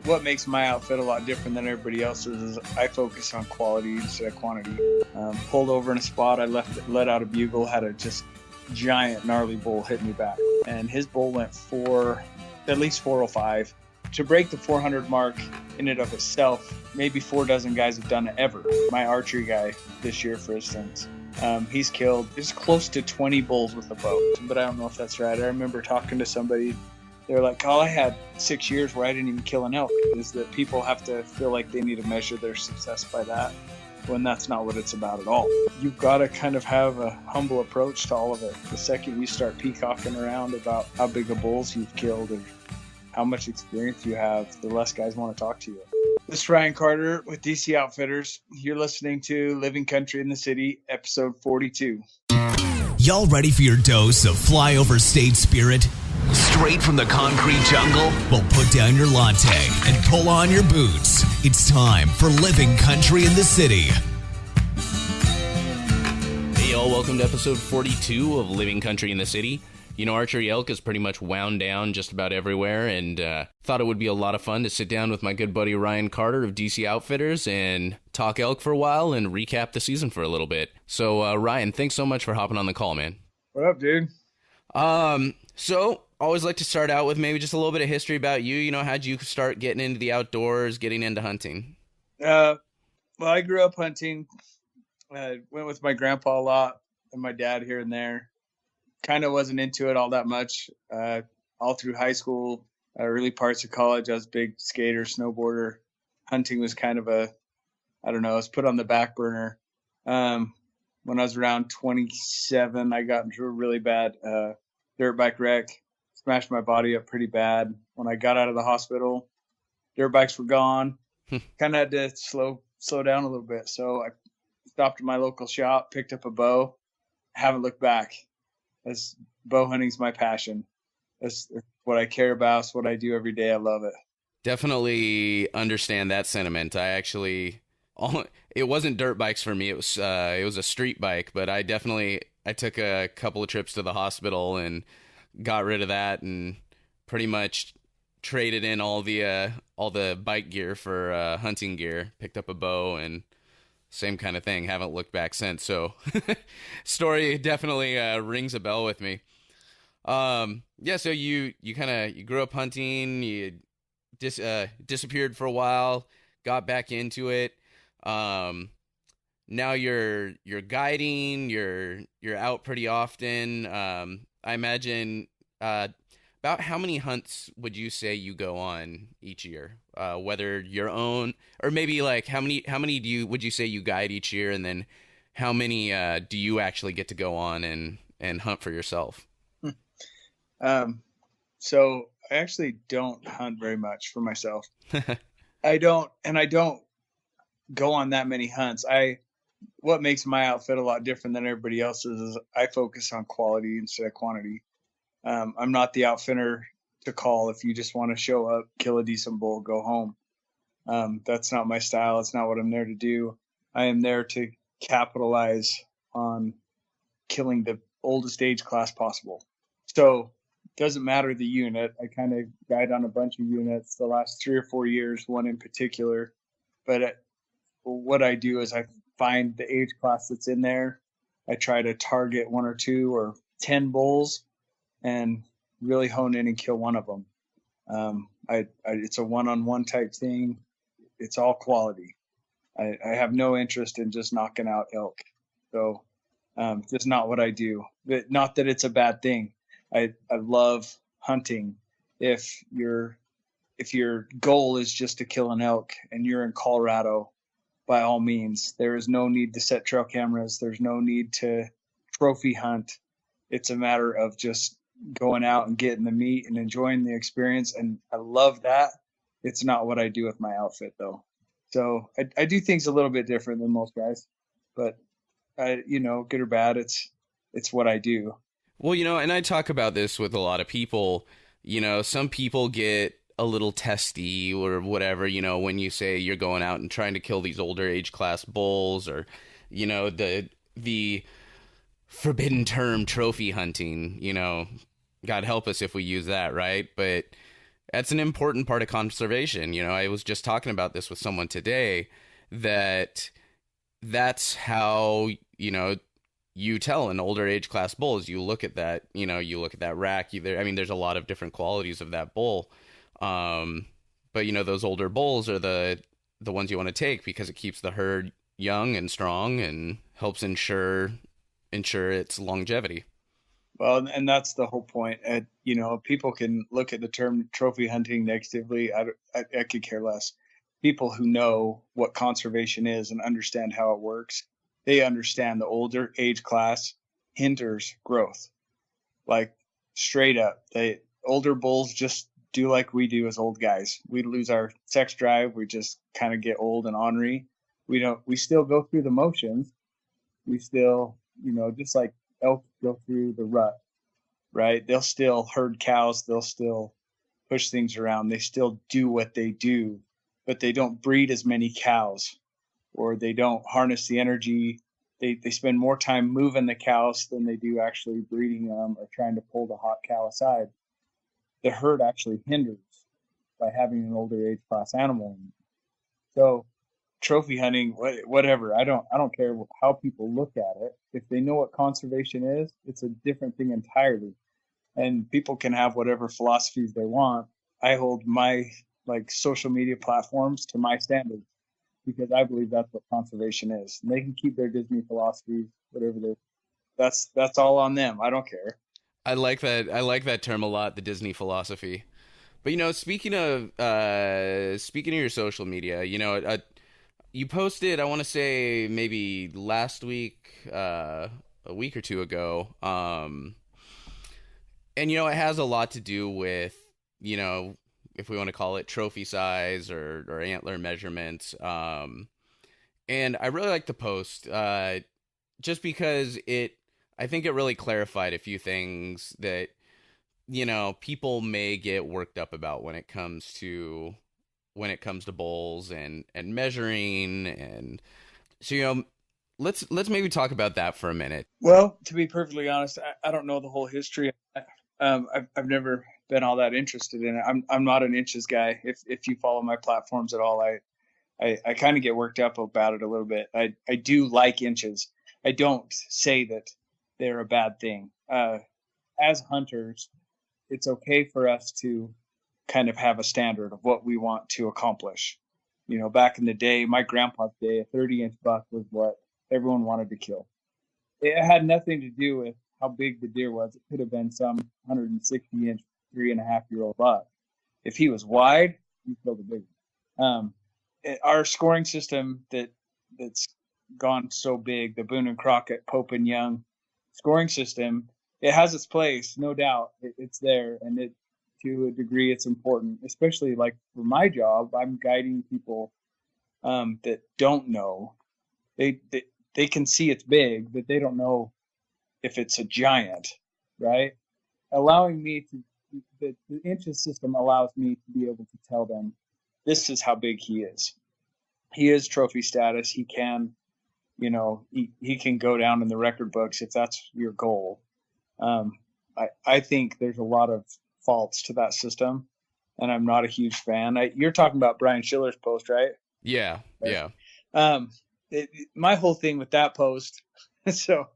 what makes my outfit a lot different than everybody else's is I focus on quality instead of quantity. Pulled over in a spot, I let out a bugle, had a just giant gnarly bull hit me back, and his bull went at least 405. To break the 400 mark in and of itself, maybe 4 dozen guys have done it ever. My archery guy this year, for instance, he's killed close to 20 bulls with a bow, but I don't know if that's right. I remember talking to somebody. They're like, I had 6 years where I didn't even kill an elk. Is that people have to feel like they need to measure their success by that, when that's not what it's about at all. You've got to kind of have a humble approach to all of it. The second you start peacocking around about how big of bulls you've killed or how much experience you have, the less guys want to talk to you. This is Ryan Carter with DC Outfitters. You're listening to Living Country in the City, episode 42. Y'all ready for your dose of flyover state spirit? Straight from the concrete jungle? Well, put down your latte and pull on your boots. It's time for Living Country in the City. Hey, y'all. Welcome to episode 42 of Living Country in the City. You know, archery elk is pretty much wound down just about everywhere, and thought it would be a lot of fun to sit down with my good buddy Ryan Carter of DC Outfitters and talk elk for a while and recap the season for a little bit. So, Ryan, thanks so much for hopping on the call, man. What up, dude? So, always like to start out with maybe just a little bit of history about you. You know, how'd you start getting into the outdoors, getting into hunting? Well, I grew up hunting. Went with my grandpa a lot and my dad here and there. Kind of wasn't into it all that much. All through high school, early parts of college, I was a big skater, snowboarder. Hunting was kind of it was put on the back burner. When I was around 27, I got into a really bad dirt bike wreck, smashed my body up pretty bad. When I got out of the hospital, dirt bikes were gone. Kind of had to slow down a little bit. So I stopped at my local shop, picked up a bow, haven't looked back. Bow hunting's my passion. That's what I care about. It's what I do every day. I love it. Definitely understand that sentiment. It wasn't dirt bikes for me. It was a street bike, but I took a couple of trips to the hospital and got rid of that and pretty much traded in all the bike gear for hunting gear. Picked up a bow and same kind of thing. Haven't looked back since. So story definitely rings a bell with me. So you grew up hunting, you disappeared for a while, got back into it. Now you're guiding, you're out pretty often. I imagine about how many hunts would you say you go on each year? Whether your own or maybe like how many would you say you guide each year, and then how many do you actually get to go on and hunt for yourself? So I actually don't hunt very much for myself. I don't go on that many hunts. What makes my outfit a lot different than everybody else's is I focus on quality instead of quantity. I'm not the outfitter to call if you just want to show up, kill a decent bull, go home. That's not my style. It's not what I'm there to do. I am there to capitalize on killing the oldest age class possible. So it doesn't matter the unit. I kind of guide on a bunch of units the last 3 or 4 years, one in particular. But what I do is I find the age class that's in there. I try to target 1 or 2 or 10 bulls and really hone in and kill one of them. It's a one-on-one type thing. It's all quality. I have no interest in just knocking out elk. So just not what I do. But not that it's a bad thing. I love hunting. If your goal is just to kill an elk and you're in Colorado, by all means, there is no need to set trail cameras. There's no need to trophy hunt. It's a matter of just going out and getting the meat and enjoying the experience. And I love that. It's not what I do with my outfit though. So I do things a little bit different than most guys, but good or bad, it's what I do. Well, and I talk about this with a lot of people. Some people get a little testy or whatever, when you say you're going out and trying to kill these older age class bulls, or, the forbidden term trophy hunting, God help us if we use that, right? But That's an important part of conservation. I was just talking about this with someone today, that's how, you tell an older age class bull is you look at that, you look at that rack. There's a lot of different qualities of that bull. But those older bulls are the ones you want to take because it keeps the herd young and strong and helps ensure its longevity. Well, and that's the whole point. People can look at the term trophy hunting negatively. I could care less. People who know what conservation is and understand how it works, they understand the older age class hinders growth. Like straight up, older bulls just do like we do as old guys. We lose our sex drive. We just kind of get old and ornery. We still go through the motions. We still, just like elk go through the rut, right? They'll still herd cows. They'll still push things around. They still do what they do, but they don't breed as many cows, or they don't harness the energy. They spend more time moving the cows than they do actually breeding them or trying to pull the hot cow aside. The herd actually hinders by having an older age class animal. So trophy hunting, whatever. I don't care how people look at it. If they know what conservation is, it's a different thing entirely. And people can have whatever philosophies they want. I hold my social media platforms to my standards because I believe that's what conservation is. And they can keep their Disney philosophies, whatever that's all on them. I don't care. I like that term a lot, the Disney philosophy. But speaking of your social media, you posted, I want to say maybe last week, a week or two ago, and it has a lot to do with, if we want to call it trophy size or antler measurements. And I really like the post, just because I think it really clarified a few things that, people may get worked up about when it comes to bulls and measuring. And so, let's maybe talk about that for a minute. Well, to be perfectly honest, I don't know the whole history. I've never been all that interested in it. I'm not an inches guy. If you follow my platforms at all, I kind of get worked up about it a little bit. I do like inches. I don't say that they're a bad thing. As hunters, it's okay for us to kind of have a standard of what we want to accomplish. Back in the day, my grandpa's day, a 30-inch buck was what everyone wanted to kill. It had nothing to do with how big the deer was. It could have been some 160-inch, 3.5-year-old buck. If he was wide, you killed a big one. Our scoring system that's gone so big, the Boone and Crockett, Pope and Young scoring system, it has its place, no doubt. It's there, and to a degree, it's important, especially like for my job. I'm guiding people that don't know. They can see it's big, but they don't know if it's a giant, right? Allowing me the inches system allows me to be able to tell them this is how big he is. He is trophy status. He can, he can go down in the record books if that's your goal. I think there's a lot of faults to that system, and I'm not a huge fan. You're talking about Brian Schiller's post, right? Yeah, right? Yeah. My whole thing with that post, so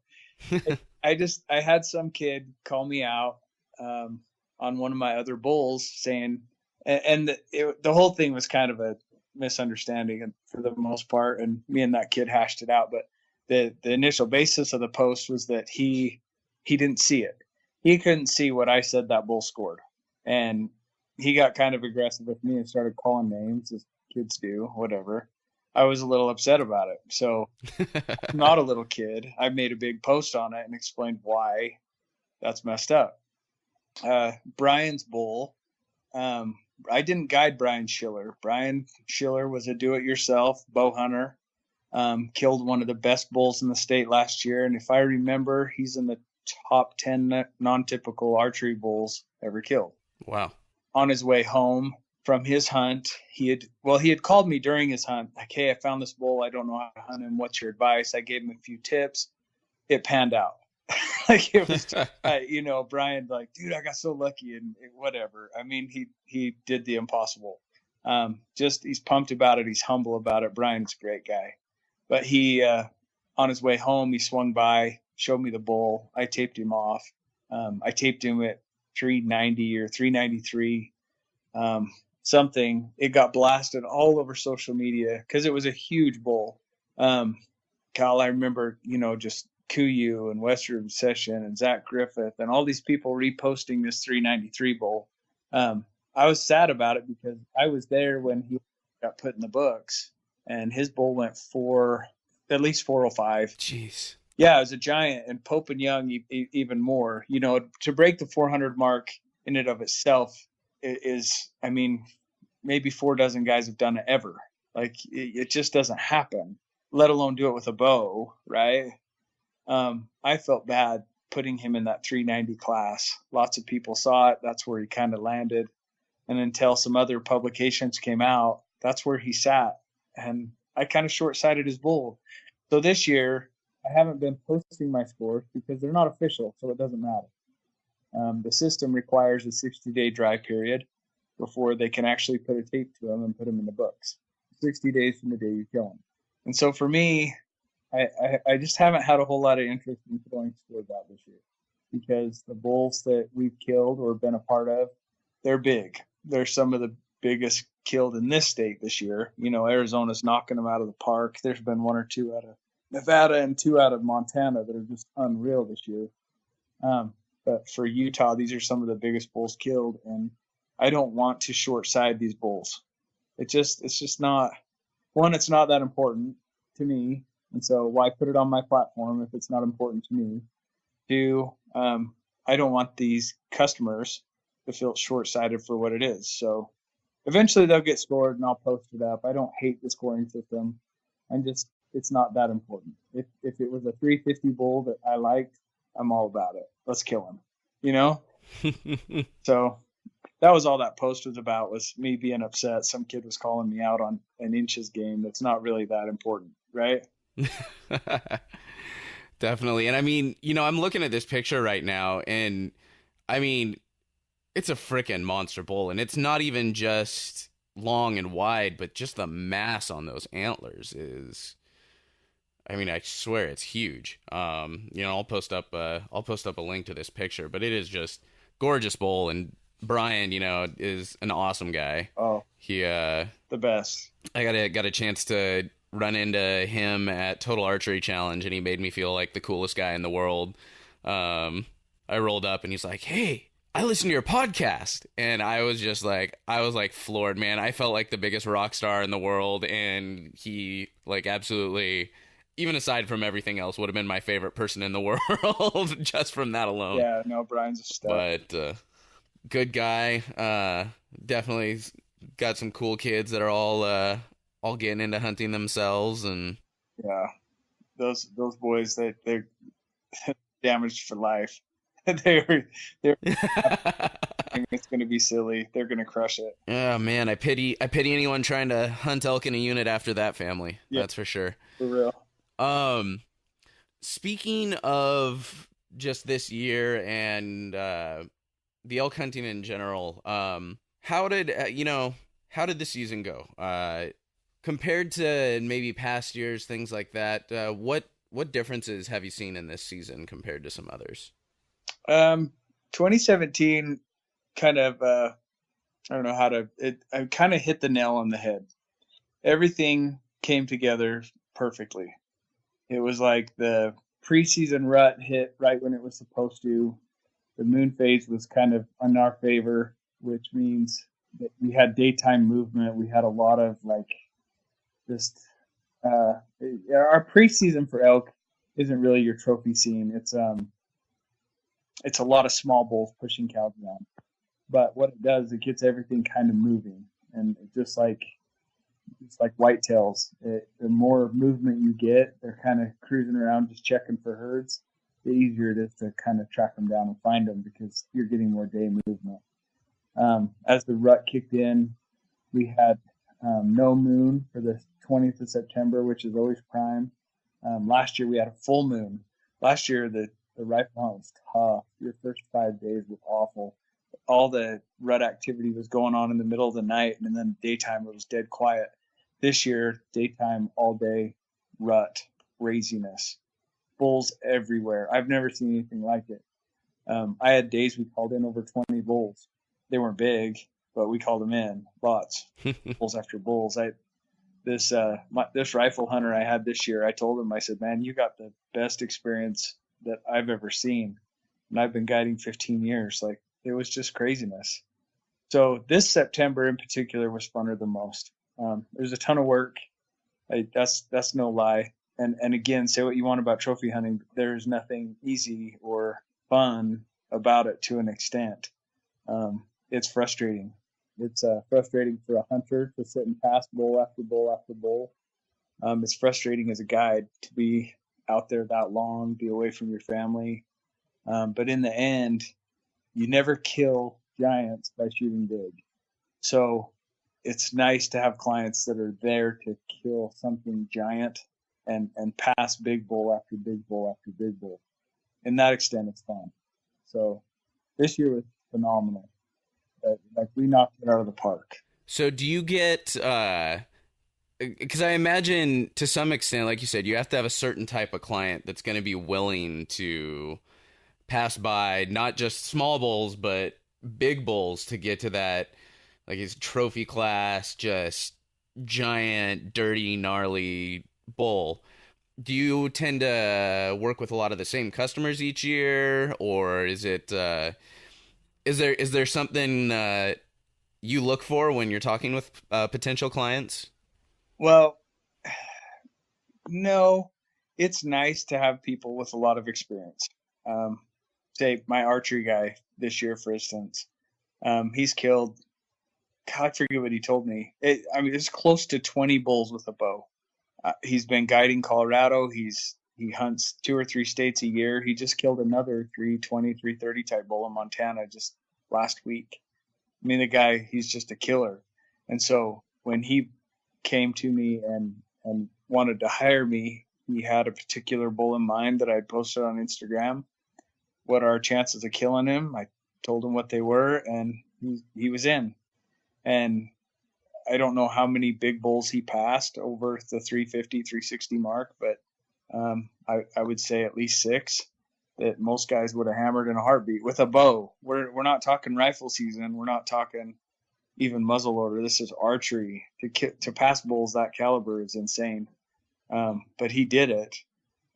I had some kid call me out on one of my other bulls saying, and the whole thing was kind of a misunderstanding for the most part, and me and that kid hashed it out. But the initial basis of the post was that he didn't see it. He couldn't see what I said that bull scored, and he got kind of aggressive with me and started calling names, as kids do, whatever. I was a little upset about it. So I'm not a little kid. I made a big post on it and explained why that's messed up. Brian's bull, I didn't guide Brian Schiller. Brian Schiller was a do-it-yourself bow hunter, killed one of the best bulls in the state last year. And if I remember, he's in the top 10 non-typical archery bulls ever killed. Wow. On his way home from his hunt, he had called me during his hunt, like, hey, I found this bull. I don't know how to hunt him. What's your advice? I gave him a few tips. It panned out. Like it was, Brian, like, dude, I got so lucky and whatever. I mean, he did the impossible. Just he's pumped about it. He's humble about it. Brian's a great guy, but he, on his way home, he swung by, showed me the bull. I taped him off. I taped him at 390 or 393, something. It got blasted all over social media because it was a huge bull. Kyle, I remember, just Kuyu and Western Obsession and Zach Griffith and all these people reposting this 393 bull. I was sad about it because I was there when he got put in the books, and his bull went at least 405. Jeez. Yeah, it was a giant, and Pope and Young even more. To break the 400 mark in and of itself is, I mean, maybe 4 dozen guys have done it ever. Like it just doesn't happen, let alone do it with a bow, right? I felt bad putting him in that 390 class. Lots of people saw it. That's where he kind of landed. And until some other publications came out, that's where he sat. And I kind of short-sighted his bull. So this year, I haven't been posting my scores because they're not official, so it doesn't matter. The system requires a 60-day dry period before they can actually put a tape to them and put them in the books. 60 days from the day you kill them. And so for me, I just haven't had a whole lot of interest in throwing scores out this year because the bulls that we've killed or been a part of, they're big. They're some of the biggest killed in this state this year. Arizona's knocking them out of the park. There's been 1 or 2 out of Nevada and 2 out of Montana that are just unreal this year. But for Utah, these are some of the biggest bulls killed, and I don't want to short side these bulls. It's just not, one, it's not that important to me. And so why put it on my platform if it's not important to me? 2, I don't want these customers to feel short-sighted for what it is. So eventually they'll get scored and I'll post it up. I don't hate the scoring system. It's not that important. If it was a 350 bull that I liked, I'm all about it. Let's kill him, So that was all that post was about, was me being upset. Some kid was calling me out on an inches game. That's not really that important, right? Definitely. And I mean, I'm looking at this picture right now, and I mean, it's a freaking monster bull, and it's not even just long and wide, but just the mass on those antlers is, I mean, I swear it's huge. I'll post up a link to this picture, but it is just gorgeous bull. And Brian, is an awesome guy. Oh, he, the best. I got a chance to run into him at Total Archery Challenge, and he made me feel like the coolest guy in the world. I rolled up and he's like, "Hey, I listened to your podcast." And I was floored, man. I felt like the biggest rock star in the world. And he, like, absolutely, even aside from everything else, would have been my favorite person in the world just from that alone. Yeah, no, Brian's a stud. But good guy. Definitely got some cool kids that are all getting into hunting themselves. And yeah, those boys, they're damaged for life. they're it's going to be silly. They're going to crush it. Yeah, man, I pity anyone trying to hunt elk in a unit after that family. Yep. That's for sure. For real. Speaking of just this year and the elk hunting in general, how did the season go? Compared to maybe past years, things like that, what differences have you seen in this season compared to some others? 2017 kind of, I don't know how to, I kind of hit the nail on the head. Everything came together perfectly. It was like the preseason rut hit right when it was supposed to. The moon phase was kind of in our favor, which means that we had daytime movement. We had a lot of just our preseason for elk isn't really your trophy scene. It's a lot of small bulls pushing cows around. But what it does, it gets everything kind of moving, and just like whitetails, the more movement you get, they're kind of cruising around just checking for herds. The easier it is to kind of track them down and find them because you're getting more day movement. As the rut kicked in, we had no moon for the 20th of September, which is always prime. Last year we had a full moon. Last year the the rifle hunt was tough. Your first 5 days was awful. All the rut activity was going on in the middle of the night, and then daytime it was dead quiet. This year, daytime all day, rut, craziness, bulls everywhere. I've never seen anything like it. I had days we called in over 20 bulls. They weren't big, but we called them in, lots, bulls after bulls. This rifle hunter I had this year, I told him, I said, man, you got the best experience that I've ever seen. And I've been guiding 15 years. Like, it was just craziness. So this September in particular was funner than most. There's a ton of work. That's no lie. And again, say what you want about trophy hunting, there's nothing easy or fun about it to an extent. It's frustrating. It's frustrating for a hunter to sit and pass bull after bull after bull. It's frustrating as a guide to be out there that long, be away from your family. But in the end, you never kill giants by shooting big. So it's nice to have clients that are there to kill something giant and pass big bull after big bull after big bull. In that extent, it's fun. So this year was phenomenal. Like, we knocked it out of the park. So do you get, because I imagine to some extent, like you said, you have to have a certain type of client that's going to be willing to pass by not just small bulls, but big bulls to get to that, like, his trophy class, just giant, dirty, gnarly bull. Do you tend to work with a lot of the same customers each year, or is it, is there something you look for when you're talking with potential clients? Well, no, it's nice to have people with a lot of experience. Say my archery guy this year, for instance, he's killed, God, I forget what he told me. It's close to 20 bulls with a bow. He's been guiding Colorado. He hunts 2 or 3 states a year. He just killed another 320, 330 type bull in Montana just last week. I mean, the guy, he's just a killer. And so when he came to me and wanted to hire me, he had a particular bull in mind that I posted on Instagram. What are our chances of killing him? I told him what they were, and he was in. And I don't know how many big bulls he passed over the 350, 360 mark, but I would say at least 6 that most guys would have hammered in a heartbeat with a bow. We're not talking rifle season. We're not talking even muzzleloader. This is archery. To pass bulls that caliber is insane. But he did it,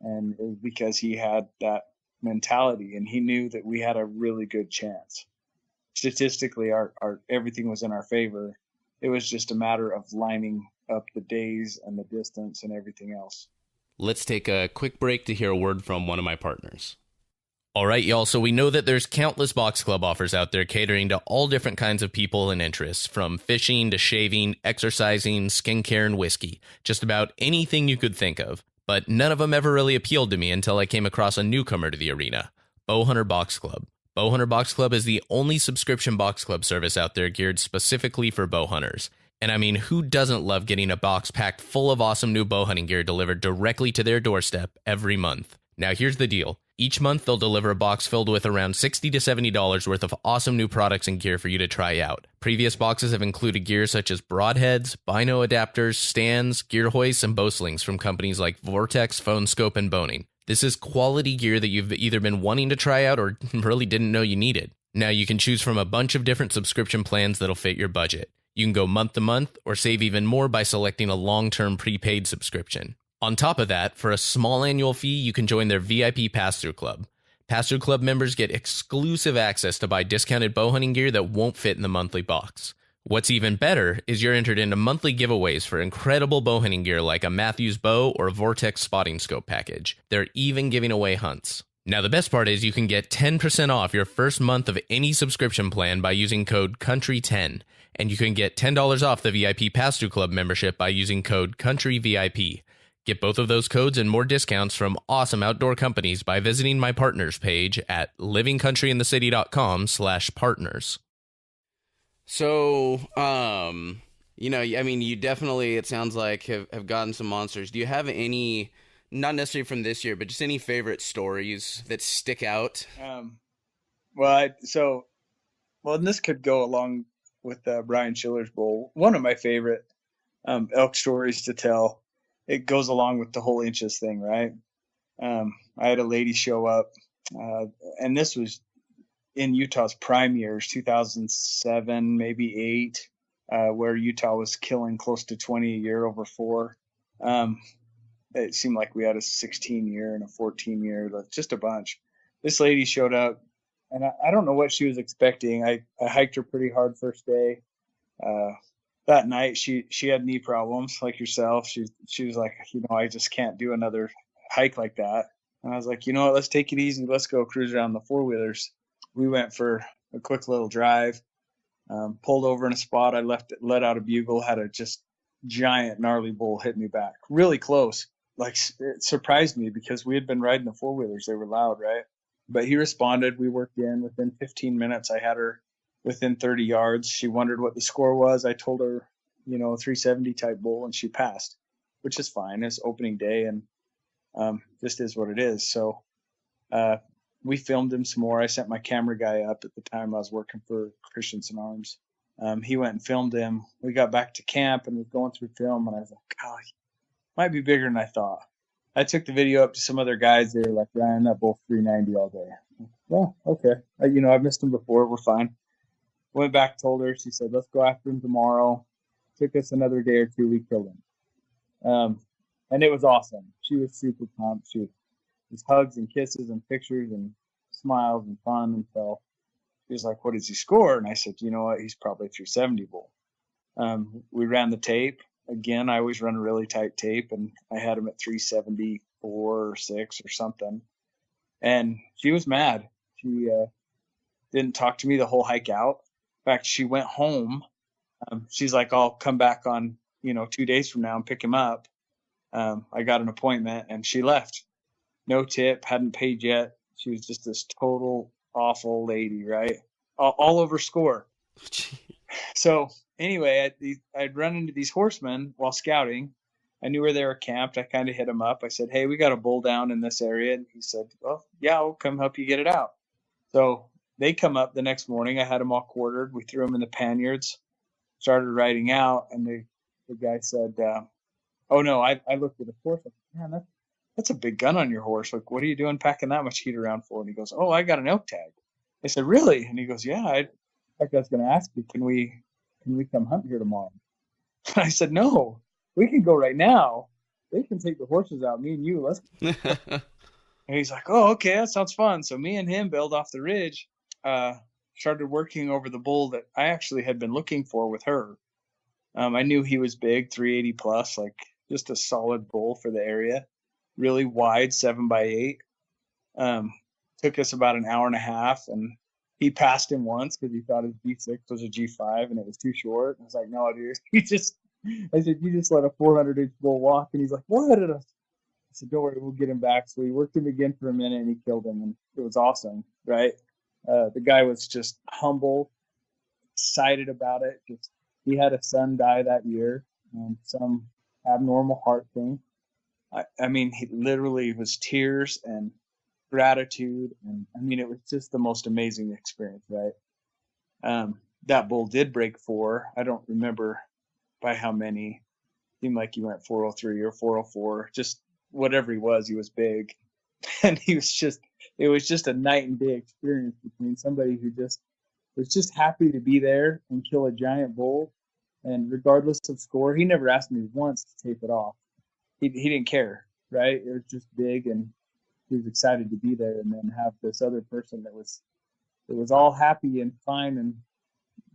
and it was because he had that mentality, and he knew that we had a really good chance. Statistically, our everything was in our favor. It was just a matter of lining up the days and the distance and everything else. Let's take a quick break to hear a word from one of my partners. All right, y'all. So we know that there's countless box club offers out there catering to all different kinds of people and interests, from fishing to shaving, exercising, skincare, and whiskey. Just about anything you could think of. But none of them ever really appealed to me until I came across a newcomer to the arena, Bowhunter Box Club. Bowhunter Box Club is the only subscription box club service out there geared specifically for bow hunters. And I mean, who doesn't love getting a box packed full of awesome new bow hunting gear delivered directly to their doorstep every month? Now here's the deal. Each month they'll deliver a box filled with around $60 to $70 worth of awesome new products and gear for you to try out. Previous boxes have included gear such as broadheads, bino adapters, stands, gear hoists, and bow slings from companies like Vortex, Phone Scope, and Boning. This is quality gear that you've either been wanting to try out or really didn't know you needed. Now you can choose from a bunch of different subscription plans that'll fit your budget. You can go month to month or save even more by selecting a long-term prepaid subscription. On top of that, for a small annual fee, you can join their VIP Pass-Through Club. Pass-Through Club members get exclusive access to buy discounted bow hunting gear that won't fit in the monthly box. What's even better is you're entered into monthly giveaways for incredible bow hunting gear like a Matthews bow or a Vortex spotting scope package. They're even giving away hunts. Now the best part is you can get 10% off your first month of any subscription plan by using code COUNTRY10, and you can get $10 off the VIP Pass-Through Club membership by using code COUNTRYVIP. Get both of those codes and more discounts from awesome outdoor companies by visiting my partners page at livingcountryinthecity.com/partners. So, you definitely, it sounds like, have gotten some monsters. Do you have any not necessarily from this year, but just any favorite stories that stick out? And this could go along with Brian Schiller's bull. One of my favorite elk stories to tell. It goes along with the whole inches thing, right? I had a lady show up, and this was in Utah's prime years, 2007, maybe 8, where Utah was killing close to 20 a year over 4. It seemed like we had a 16-year and a 14-year, just a bunch. This lady showed up, and I don't know what she was expecting. I hiked her pretty hard first day. That night, she had knee problems like yourself. She was like, I just can't do another hike like that. And I was like, you know what, let's take it easy. Let's go cruise around the 4-wheelers. We went for a quick little drive, pulled over in a spot. I let out a bugle, had a just giant gnarly bull hit me back really close. Like, it surprised me because we had been riding the 4-wheelers. They were loud, right? But he responded. We worked in. Within 15 minutes, I had her within 30 yards. She wondered what the score was. I told her, 370 type bull, and she passed, which is fine. It's opening day, and just is what it is. So we filmed him some more. I sent my camera guy up. At the time I was working for Christensen Arms. He went and filmed him. We got back to camp and was going through film, and I was like, gosh, might be bigger than I thought. I took the video up to some other guys. They were like, Ryan, that bull's 390 all day. Well, okay. I've missed him before. We're fine. Went back, told her. She said, let's go after him tomorrow. Took us another day or two. We killed him. And it was awesome. She was super pumped. She was hugs and kisses and pictures and smiles and fun. And so she was like, what does he score? And I said, you know what? He's probably 370 bull. We ran the tape. Again, I always run a really tight tape, and I had him at 374 or 6 or something. And she was mad. She didn't talk to me the whole hike out. In fact, she went home. She's like, I'll come back on, 2 days from now and pick him up. I got an appointment, and she left. No tip, hadn't paid yet. She was just this total awful lady, right? All over score. So anyway, I'd run into these horsemen while scouting. I knew where they were camped. I kind of hit them up. I said, hey, we got a bull down in this area. And he said, well, yeah, I'll come help you get it out. So they come up the next morning. I had them all quartered. We threw them in the panniers, started riding out. And the guy said, oh, no, I looked at the horse. I said, man, that's a big gun on your horse. Like, what are you doing packing that much heat around for? And he goes, oh, I got an elk tag. I said, really? And he goes, yeah, I was going to ask you, can we come hunt here tomorrow? And I said, no, we can go right now. They can take the horses out, me and you. Let's. And he's like, oh, okay, that sounds fun. So me and him bailed off the ridge, started working over the bull that I actually had been looking for with her. I knew he was big, 380 plus, like just a solid bull for the area, really wide, 7x8. Took us about an hour and a half, and he passed him once because he thought his G6 was a G5 and it was too short. I was like, no, dude, I said, you just let a 400-inch bull walk. And he's like, what? I said, don't worry, we'll get him back. So we worked him again for a minute, and he killed him, and it was awesome, right? The guy was just humble, excited about it. He had a son die that year, some abnormal heart thing. I mean, he literally was tears and gratitude, and I mean, it was just the most amazing experience, right? That bull did break 4. I don't remember by how many. It seemed like he went 403 or 404, just whatever he was big. And it was just a night and day experience between somebody who just was just happy to be there and kill a giant bull. And regardless of score, he never asked me once to tape it off. He didn't care, right? It was just big, and he was excited to be there, and then have this other person that was all happy and fine and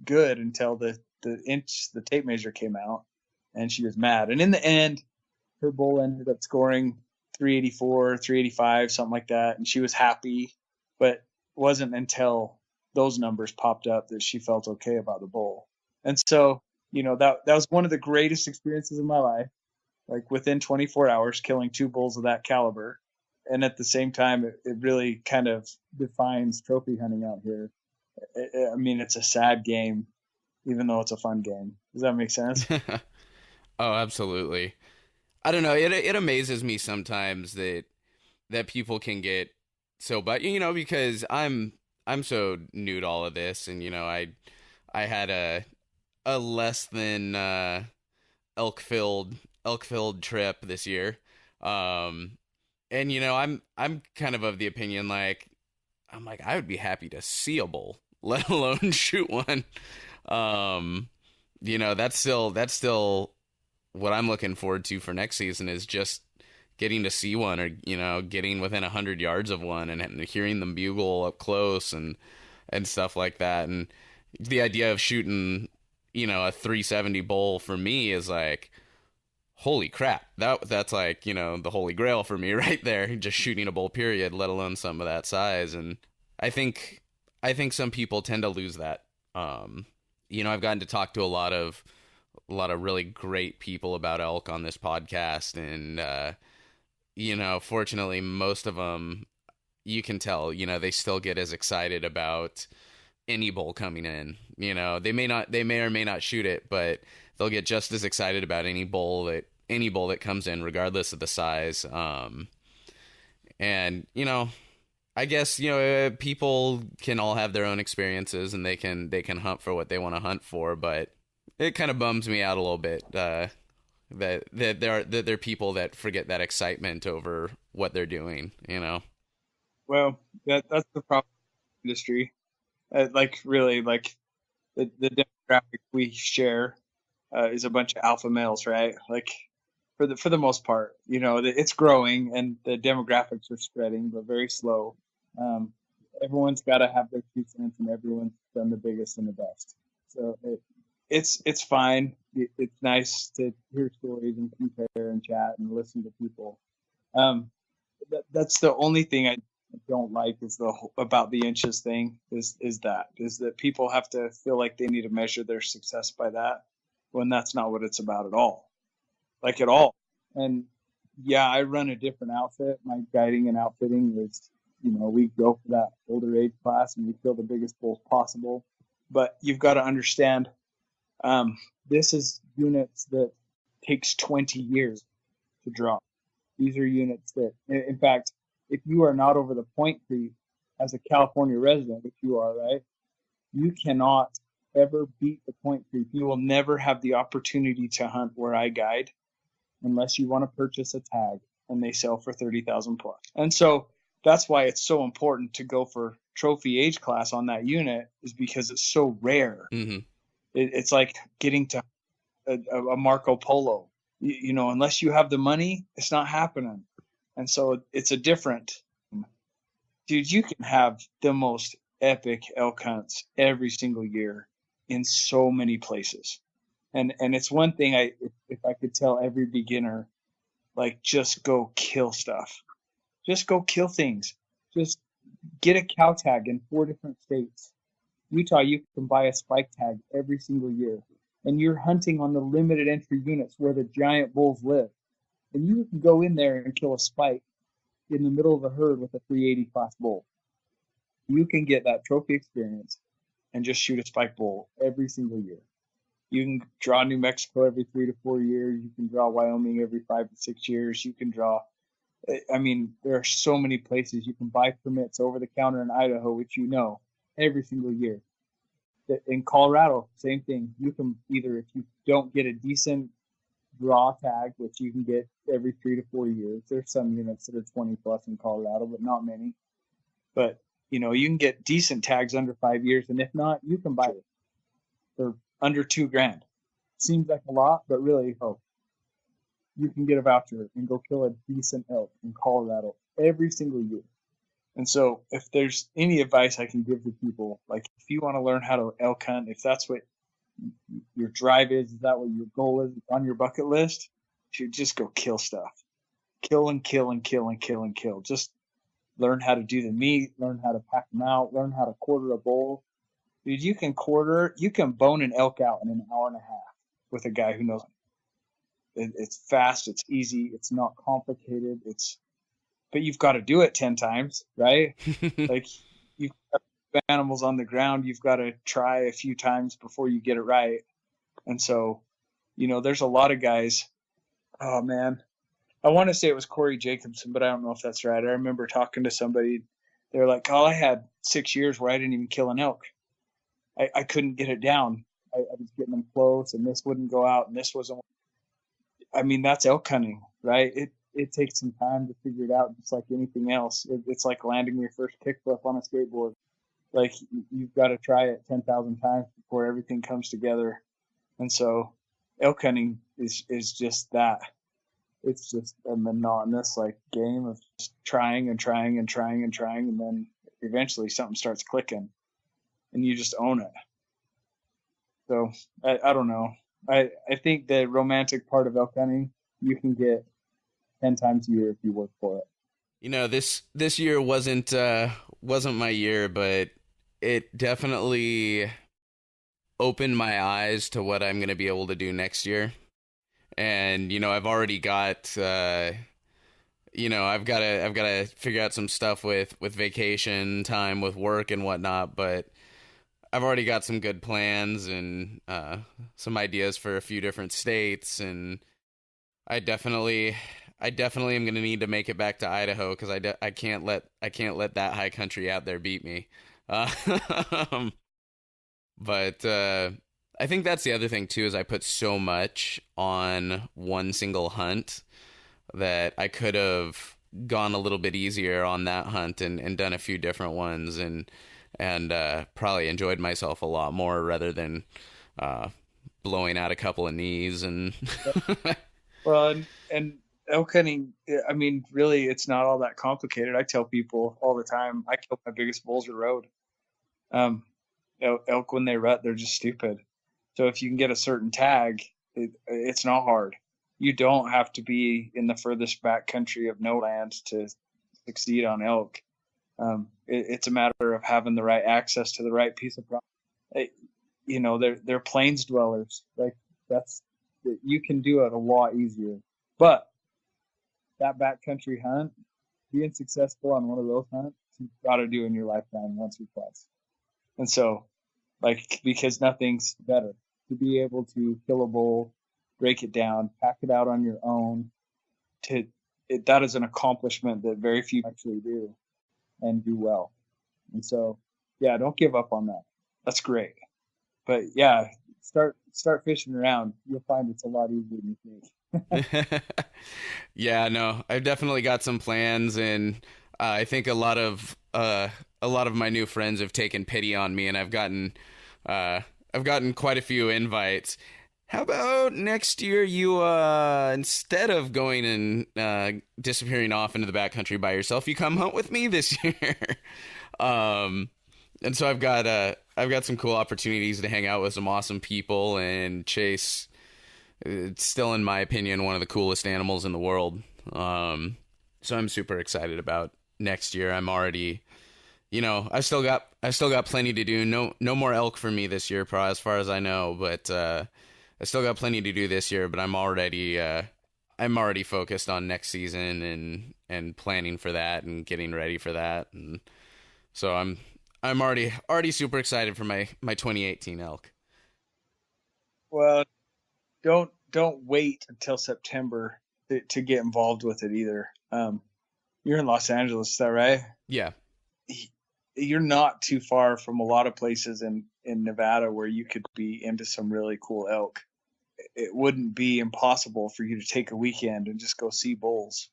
good until the tape measure came out, and she was mad. And in the end, her bull ended up scoring 384, 385, something like that, and she was happy. But it wasn't until those numbers popped up that she felt okay about the bull. And so, that was one of the greatest experiences of my life. Like, within 24 hours, killing 2 bulls of that caliber. And at the same time, it really kind of defines trophy hunting out here. I mean, it's a sad game, even though it's a fun game. Does that make sense? Oh, absolutely. I don't know. It amazes me sometimes that people can get so, but because I'm so new to all of this, and I had a less than elk filled trip this year. And I'm kind of the opinion, like, I'm like, I would be happy to see a bull, let alone shoot one. That's still what I'm looking forward to for next season, is just getting to see one, or getting within 100 yards of one, and hearing them bugle up close and stuff like that. And the idea of shooting a 370 bull for me is like, holy crap, that's like the holy grail for me right there, just shooting a bull, period, let alone some of that size. And I think some people tend to lose that. I've gotten to talk to a lot of really great people about elk on this podcast, and fortunately, most of them, you can tell, they still get as excited about any bull coming in. They may or may not shoot it, but they'll get just as excited about any bull that comes in, regardless of the size. And I guess people can all have their own experiences, and they can hunt for what they want to hunt for, but it kind of bums me out a little bit that there are people that forget that excitement over what they're doing. Well, that's the problem with the industry. Like, really, like the demographic we share is a bunch of alpha males, right? Like, for the most part, it's growing and the demographics are spreading, but very slow. Everyone's got to have their 2 cents, and everyone's done the biggest and the best. So it's fine. It's nice to hear stories and compare and chat and listen to people. That's the only thing I don't like is about the inches thing is that people have to feel like they need to measure their success by that, when that's not what it's about at all. Like, at all. And yeah, I run a different outfit. My guiding and outfitting is, we go for that older age class and we kill the biggest bulls possible. But you've got to understand, this is units that takes 20 years to draw. These are units that, in fact, if you are not over the point creep as a California resident, which you are, right, you cannot ever beat the point creep. You will never have the opportunity to hunt where I guide unless you want to purchase a tag, and they sell for 30,000 plus. And so that's why it's so important to go for trophy age class on that unit, is because it's so rare. Mm-hmm. It's like getting to a Marco Polo. Unless you have the money, it's not happening. And so it's a different, dude, you can have the most epic elk hunts every single year in so many places. And it's one thing if I could tell every beginner, like, just go kill stuff. Just go kill things. Just get a cow tag in 4 different states. Utah, you can buy a spike tag every single year. And you're hunting on the limited entry units where the giant bulls live. And you can go in there and kill a spike in the middle of a herd with a 380 class bull. You can get that trophy experience and just shoot a spike bull every single year. You can draw New Mexico every 3 to 4 years. You can draw Wyoming every 5 to 6 years. You can draw, there are so many places. You can buy permits over the counter in Idaho, which every single year. In Colorado, same thing. You can either, if you don't get a decent draw tag, which you can get every 3 to 4 years. There's some units that are 20 plus in Colorado, but not many. But, you can get decent tags under 5 years. And if not, you can buy it for under $2,000. Seems like a lot, but really, you can get a voucher and go kill a decent elk in Colorado every single year. And so if there's any advice I can give to people, like, if you want to learn how to elk hunt, if that's what your drive is that what your goal is on your bucket list, you should just go kill stuff. Kill and kill and kill and kill and kill. Just learn how to do the meat, learn how to pack them out, learn how to quarter a bull. Dude, you can bone an elk out in an hour and a half with a guy who knows. It's fast, it's easy, it's not complicated, but you've got to do it 10 times, right? Like, you've got animals on the ground, you've got to try a few times before you get it right. And so, there's a lot of guys, oh man, I want to say it was Corey Jacobson, but I don't know if that's right. I remember talking to somebody. They were like, "Oh, I had 6 years where I didn't even kill an elk. I couldn't get it down. I was getting them close, and this wouldn't go out, and this wasn't." I mean, that's elk hunting, right? It takes some time to figure it out, just like anything else. It's like landing your first kickflip on a skateboard. Like you've got to try it 10,000 times before everything comes together. And so, elk hunting is just that. It's just a monotonous like game of just trying and trying and trying and trying, and then eventually something starts clicking, and you just own it. So I don't know. I think the romantic part of elk hunting you can get 10 times a year if you work for it. You know, this year wasn't my year, but it definitely opened my eyes to what I'm going to be able to do next year. And, you know, I've already got, you know, I've got to figure out some stuff with vacation time, with work and whatnot, but I've already got some good plans and some ideas for a few different states, and I definitely am going to need to make it back to Idaho because I can't let that high country out there beat me. But I think that's the other thing too, is I put so much on one single hunt that I could have gone a little bit easier on that hunt and done a few different ones and probably enjoyed myself a lot more rather than blowing out a couple of knees and Well, and elk hunting, I mean, really, it's not all that complicated. I tell people all the time, I killed my biggest bulls at road. Elk, when they rut, they're just stupid. So if you can get a certain tag, it's not hard. You don't have to be in the furthest back country of no land to succeed on elk. It's a matter of having the right access to the right piece of property. You know, they're plains dwellers. Like you can do it a lot easier. But that backcountry hunt, being successful on one of those hunts, you've got to do in your lifetime once or twice. And so, like, because nothing's better to be able to kill a bull, break it down, pack it out on your own. That is an accomplishment that very few actually do and do well. And so, yeah, don't give up on that. That's great. But yeah, start fishing around. You'll find it's a lot easier than you think. Yeah, no, I've definitely got some plans, and I think a lot of my new friends have taken pity on me, and I've gotten quite a few invites. How about next year you instead of going and disappearing off into the backcountry by yourself, you come hunt with me this year? And so I've got some cool opportunities to hang out with some awesome people and chase. It's still, in my opinion, one of the coolest animals in the world. So I'm super excited about next year. I'm already, you know, I still got plenty to do. No more elk for me this year, probably, as far as I know. But I still got plenty to do this year. But I'm already focused on next season and planning for that and getting ready for that. And so I'm already super excited for my 2018 elk. Well, don't wait until September to get involved with it either. You're in Los Angeles, is that right? Yeah. You're not too far from a lot of places in Nevada where you could be into some really cool elk. It wouldn't be impossible for you to take a weekend and just go see bulls.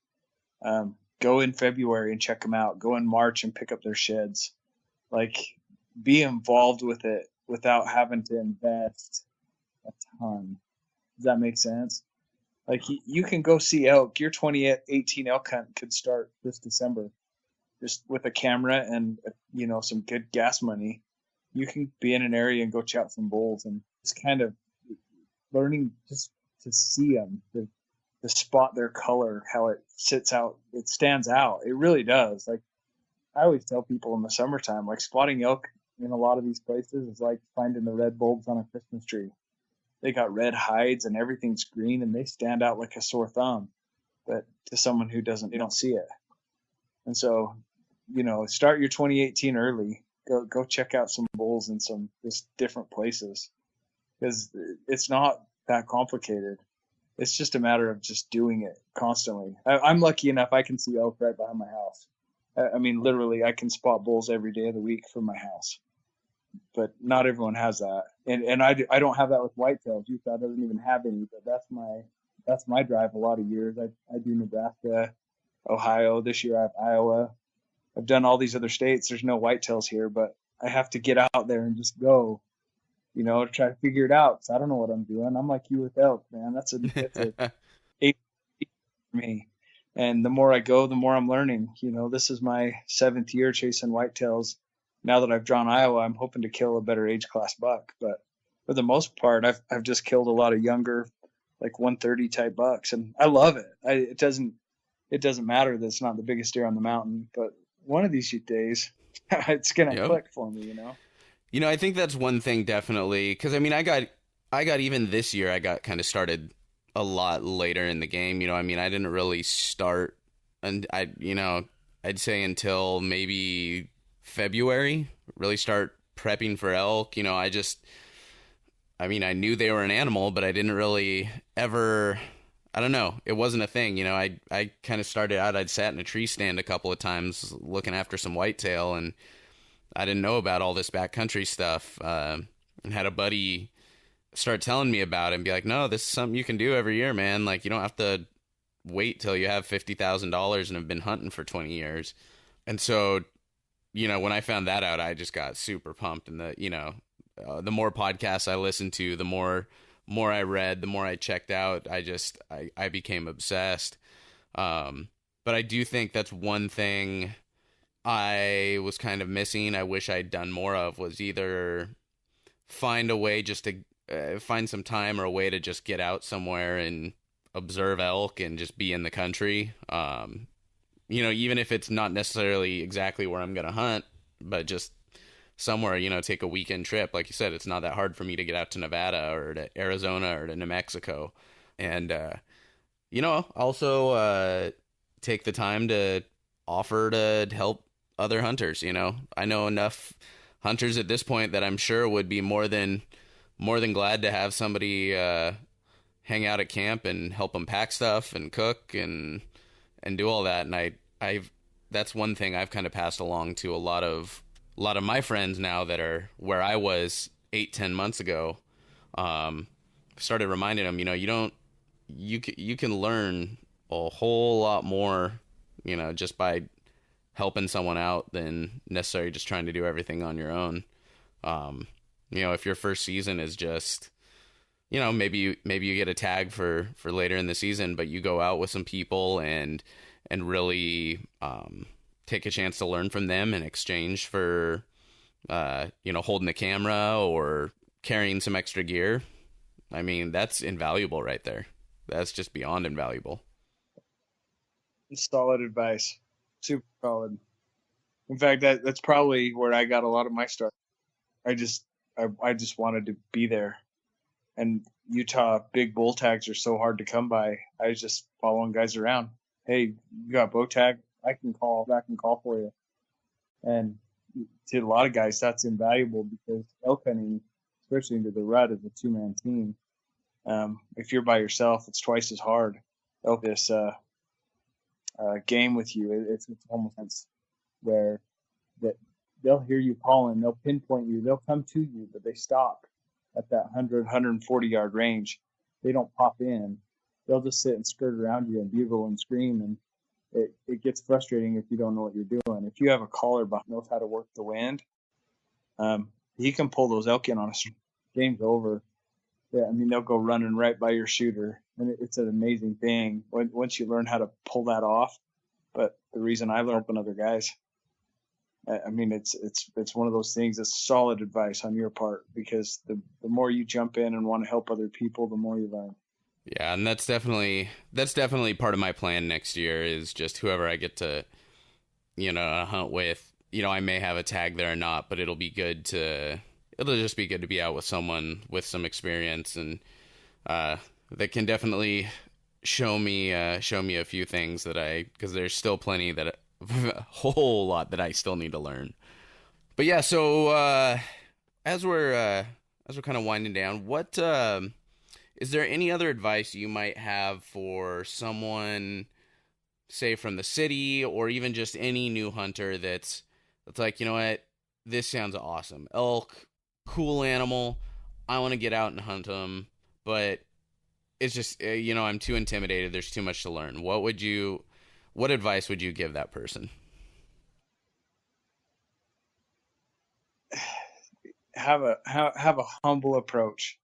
Go in February and check them out. Go in March and pick up their sheds. Like, be involved with it without having to invest a ton. Does that make sense? Like, you can go see elk. Your 2018 elk hunt could start this December. Just with a camera and, you know, some good gas money, you can be in an area and go check out some bulls, and just kind of learning just to see them, to spot their color, how it sits out. It stands out. It really does. Like, I always tell people in the summertime, like, spotting elk in a lot of these places is like finding the red bulbs on a Christmas tree. They got red hides and everything's green and they stand out like a sore thumb. But to someone who doesn't, they don't see it. And so, you know, start your 2018 early. Go check out some bulls in some just different places, because it's not that complicated. It's just a matter of just doing it constantly. I'm lucky enough I can see elk right behind my house. I mean, literally, I can spot bulls every day of the week from my house. But not everyone has that, and I don't have that with whitetails. Utah doesn't even have any, but that's my drive. A lot of years I do Nebraska, Ohio. This year I have Iowa. I've done all these other states. There's no whitetails here, but I have to get out there and just go, to try to figure it out. So I don't know what I'm doing. I'm like you with elk, man. That's a eight for me. And the more I go, the more I'm learning. This is my 7th year chasing whitetails. Now that I've drawn Iowa, I'm hoping to kill a better age class buck. But for the most part, I've just killed a lot of younger, like 130 type bucks, and I love it. It doesn't matter that it's not the biggest deer on the mountain, but one of these days, it's gonna click for me. I think that's one thing definitely, because I mean, I got even this year, I got kind of started a lot later in the game. I didn't really start, and I'd say until maybe February, really start prepping for elk. I knew they were an animal, but I didn't really ever, I don't know, it wasn't a thing. I kind of started out, I'd sat in a tree stand a couple of times looking after some whitetail, and I didn't know about all this backcountry stuff, and had a buddy start telling me about it and be like, no, this is something you can do every year, man. Like, you don't have to wait till you have $50,000 and have been hunting for 20 years. And so, when I found that out, I just got super pumped. And the more podcasts I listened to, the more I read, the more I checked out, I became obsessed. But I do think that's one thing I was kind of missing. I wish I'd done more of, was either find a way just to find some time or a way to just get out somewhere and observe elk and just be in the country. Even if it's not necessarily exactly where I'm going to hunt, but just somewhere, take a weekend trip. Like you said, it's not that hard for me to get out to Nevada or to Arizona or to New Mexico. And, also take the time to offer to help other hunters. I know enough hunters at this point that I'm sure would be more than glad to have somebody hang out at camp and help them pack stuff and cook and do all that. And I've that's one thing I've kind of passed along to a lot of my friends now that are where I was 8-10 months ago. Started reminding them, you can learn a whole lot more, just by helping someone out than necessarily just trying to do everything on your own. If your first season is just, maybe you get a tag for later in the season, but you go out with some people and really take a chance to learn from them in exchange for, holding the camera or carrying some extra gear. I mean, that's invaluable right there. That's just beyond invaluable. Solid advice. Super solid. In fact, that's probably where I got a lot of my start. I just wanted to be there. And Utah big bull tags are so hard to come by. I was just following guys around. Hey, you got a bow tag? I can call back and call for you. And to a lot of guys, that's invaluable because elk hunting, especially into the rut, is a 2-man team. If you're by yourself, it's twice as hard. Elk this game with you, it's almost where that they'll hear you calling, they'll pinpoint you, they'll come to you, but they stop at that 140 yard range. They don't pop in. They'll just sit and skirt around you and bugle and scream, and it gets frustrating if you don't know what you're doing. If you have a caller that knows how to work the wind, he can pull those elk in on a stream. Game's over. Yeah, I mean, they'll go running right by your shooter, and it's an amazing thing once you learn how to pull that off. But the reason I learned from other guys, I mean, it's one of those things. It's solid advice on your part, because the more you jump in and want to help other people, the more you learn. Yeah, and that's definitely part of my plan next year, is just whoever I get to, hunt with. I may have a tag there or not, but it'll just be good to be out with someone with some experience and that can definitely show me a few things because there's still plenty a whole lot that I still need to learn. But yeah, so as we're kind of winding down, what is there any other advice you might have for someone, say from the city, or even just any new hunter that's like, you know what, this sounds awesome. Elk, cool animal. I want to get out and hunt them, but it's just I'm too intimidated. There's too much to learn. What advice would you give that person? Have a humble approach.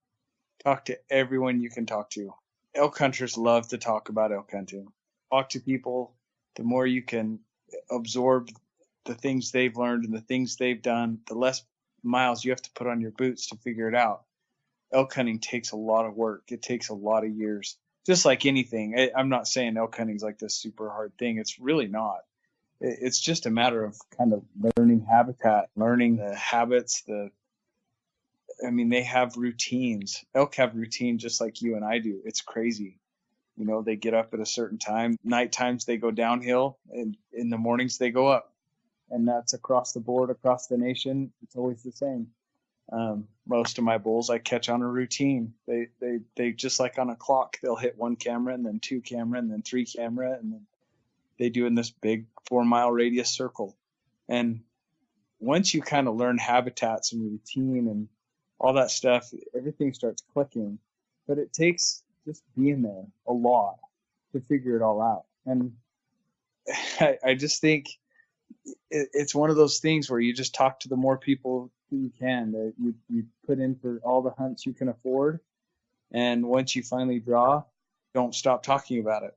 Talk to everyone you can talk to. Elk hunters love to talk about elk hunting. Talk to people. The more you can absorb the things they've learned and the things they've done, the less miles you have to put on your boots to figure it out. Elk hunting takes a lot of work. It takes a lot of years. Just like anything. I'm not saying elk hunting is like this super hard thing. It's really not. It's just a matter of kind of learning habitat, learning the habits, they have routines. Elk have routine just like you and I do. It's crazy. They get up at a certain time. Night times they go downhill, and in the mornings they go up. And that's across the board, across the nation. It's always the same. Most of my bulls I catch on a routine. They just like on a clock. They'll hit 1 camera and then 2 camera and then 3 camera, and then they do in this big 4-mile radius circle. And once you kind of learn habitats and routine and all that stuff, everything starts clicking. But it takes just being there a lot to figure it all out. And I just think it's one of those things where you just talk to the more people you can. That you put in for all the hunts you can afford. And once you finally draw, don't stop talking about it.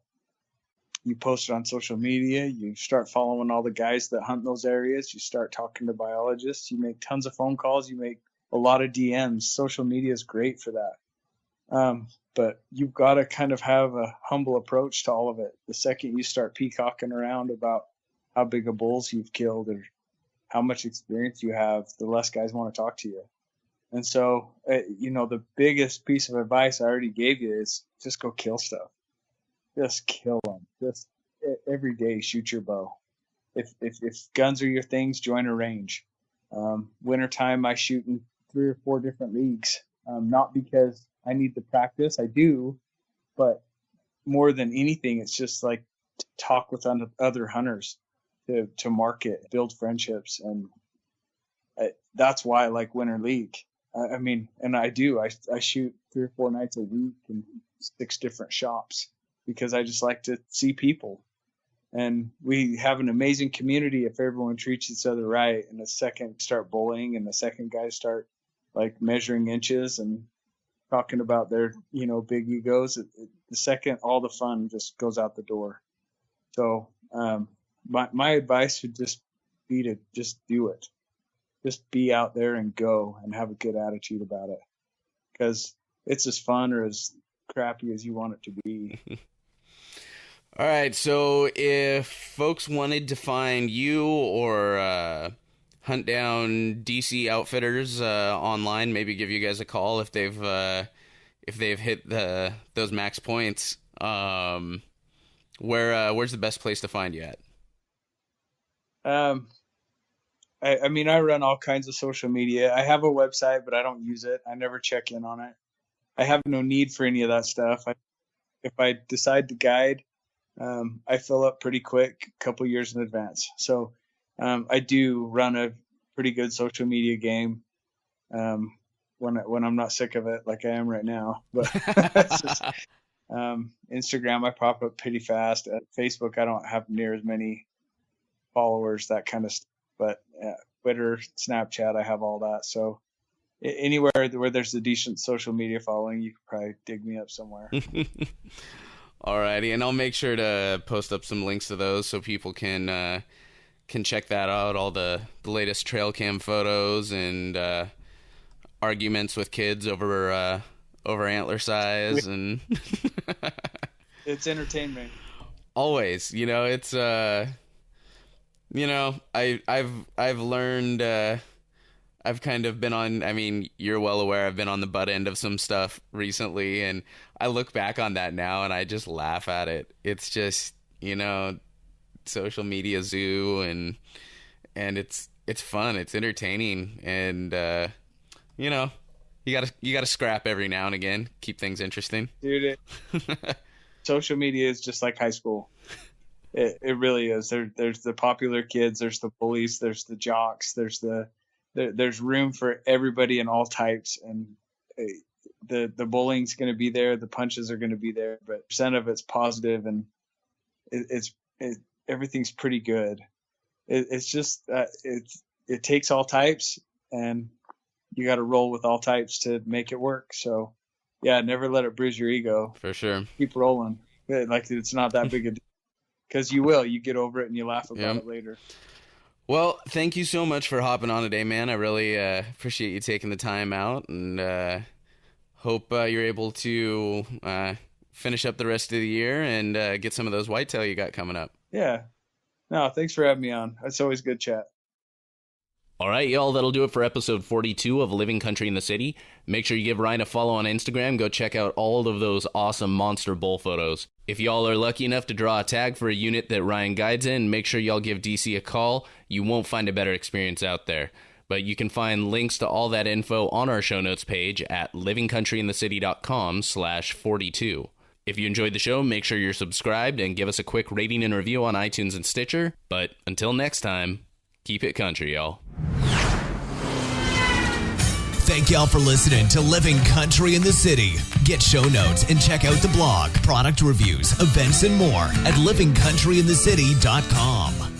You post it on social media. You start following all the guys that hunt those areas. You start talking to biologists. You make tons of phone calls. You make a lot of DMs. Social media is great for that. But you've got to kind of have a humble approach to all of it. The second you start peacocking around about how big of bulls you've killed or how much experience you have, the less guys want to talk to you. And so, the biggest piece of advice I already gave you is just go kill stuff. Just kill them. Just every day shoot your bow. If guns are your things, join a range. Wintertime, I shoot in 3 or 4 different leagues. Not because I need the practice, I do, but more than anything, it's just like to talk with other hunters, to market, build friendships, and that's why I like Winter League. And I do. I shoot 3 or 4 nights a week in 6 different shops because I just like to see people. And we have an amazing community if everyone treats each other right. And the second start bullying, and the second guys start like measuring inches and talking about their, big egos, the second all the fun just goes out the door. So my advice would just be to just do it. Just be out there and go and have a good attitude about it, because it's as fun or as crappy as you want it to be. All right, so if folks wanted to find you or hunt down DC Outfitters online, maybe give you guys a call if they've hit those max points, where's the best place to find you at? I run all kinds of social media. I have a website, but I don't use it. I never check in on it. I have no need for any of that stuff. If I decide to guide, I fill up pretty quick, a couple years in advance. So I do run a pretty good social media game when I'm not sick of it like I am right now. But it's just, Instagram, I pop up pretty fast. Facebook, I don't have near as many followers, that kind of stuff. But Twitter, Snapchat, I have all that. So anywhere where there's a decent social media following, you could probably dig me up somewhere. Alrighty, and I'll make sure to post up some links to those so people can check that out. All the latest trail cam photos and arguments with kids over antler size, and it's entertainment. Always, it's I've learned. I've kind of been on, you're well aware, I've been on the butt end of some stuff recently, and I look back on that now and I just laugh at it. It's just, social media zoo, and it's fun, it's entertaining, and, You gotta scrap every now and again, keep things interesting. Dude, social media is just like high school. It really is. There's the popular kids, there's the bullies, there's the jocks, there's room for everybody in all types, and the bullying's going to be there, the punches are going to be there, but percent of it's positive, and everything's pretty good. It's just it takes all types, and you got to roll with all types to make it work. So yeah, never let it bruise your ego. For sure. Keep rolling. Like, it's not that big a deal, because you get over it and you laugh about it later. Well, thank you so much for hopping on today, man. I really appreciate you taking the time out, and hope you're able to finish up the rest of the year and get some of those whitetail you got coming up. Yeah. No, thanks for having me on. It's always good chat. All right, y'all, that'll do it for episode 42 of Living Country in the City. Make sure you give Ryan a follow on Instagram. Go check out all of those awesome monster bull photos. If y'all are lucky enough to draw a tag for a unit that Ryan guides in, make sure y'all give DC a call. You won't find a better experience out there. But you can find links to all that info on our show notes page at livingcountryinthecity.com/42. If you enjoyed the show, make sure you're subscribed and give us a quick rating and review on iTunes and Stitcher. But until next time, keep it country, y'all. Thank y'all for listening to Living Country in the City. Get show notes and check out the blog, product reviews, events, and more at livingcountryinthecity.com.